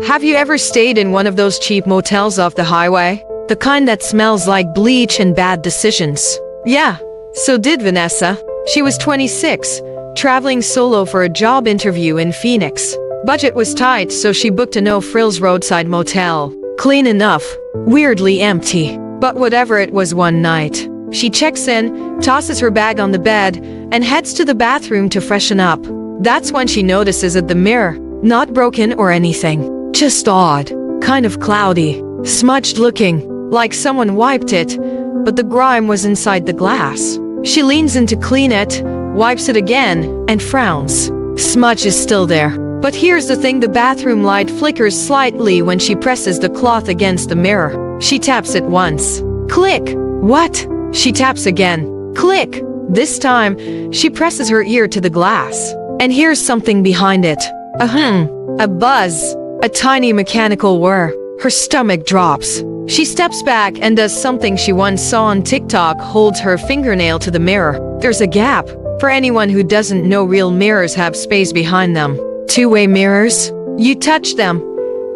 Have you ever stayed in one of those cheap motels off the highway? The kind that smells like bleach and bad decisions. Yeah, so did Vanessa. She was 26, traveling solo for a job interview in Phoenix. Budget was tight, so she booked a no-frills roadside motel. Clean enough, weirdly empty. But whatever it was one night, she checks in, tosses her bag on the bed, and heads to the bathroom to freshen up. That's when she notices that the mirror, not broken or anything, just odd, kind of cloudy, smudged looking, like someone wiped it, but the grime was inside the glass. She leans in to clean it, wipes it again, and frowns. Smudge is still there. But here's the thing, the bathroom light flickers slightly when she presses the cloth against the mirror. She taps it once. Click! What? She taps again. Click! This time, she presses her ear to the glass. And here's something behind it. A buzz. A tiny mechanical whir. Her stomach drops. She steps back and does something she once saw on TikTok, holds her fingernail to the mirror. There's a gap. For anyone who doesn't know, real mirrors have space behind them. Two-way mirrors. You touch them,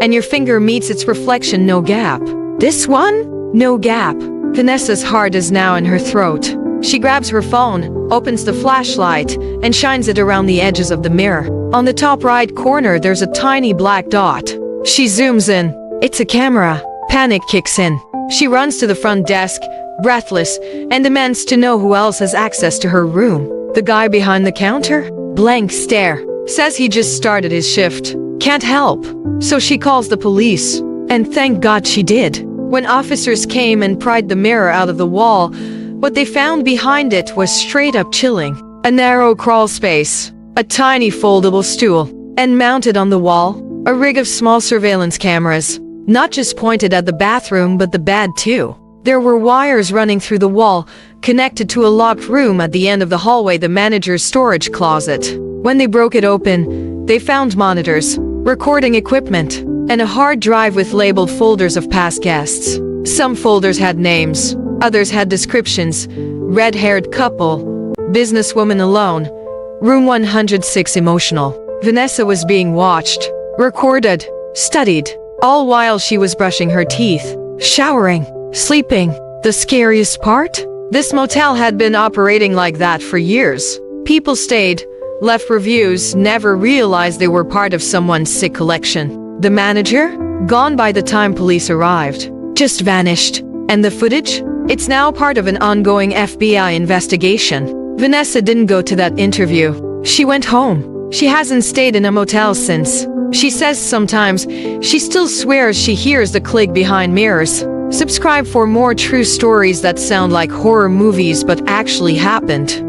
and your finger meets its reflection, no gap. This one? No gap. Vanessa's heart is now in her throat. She grabs her phone, opens the flashlight, and shines it around the edges of the mirror. On the top right corner, there's a tiny black dot. She zooms in. It's a camera. Panic kicks in. She runs to the front desk, breathless, and demands to know who else has access to her room. The guy behind the counter? Blank stare. Says he just started his shift. Can't help. So she calls the police. And thank God she did. When officers came and pried the mirror out of the wall, what they found behind it was straight up chilling. A narrow crawl space, a tiny foldable stool, and mounted on the wall, a rig of small surveillance cameras. Not just pointed at the bathroom, but the bed too. There were wires running through the wall, connected to a locked room at the end of the hallway, the manager's storage closet. When they broke it open, they found monitors, recording equipment, and a hard drive with labeled folders of past guests. Some folders had names, others had descriptions. Red-haired couple, businesswoman alone, room 106 emotional. Vanessa was being watched, recorded, studied, all while she was brushing her teeth, showering, sleeping. The scariest part? This motel had been operating like that for years. People stayed, left reviews, never realized they were part of someone's sick collection. The manager? Gone by the time police arrived. Just vanished. And the footage? It's now part of an ongoing FBI investigation. Vanessa didn't go to that interview. She went home. She hasn't stayed in a motel since. She says sometimes she still swears she hears the click behind mirrors. Subscribe for more true stories that sound like horror movies but actually happened.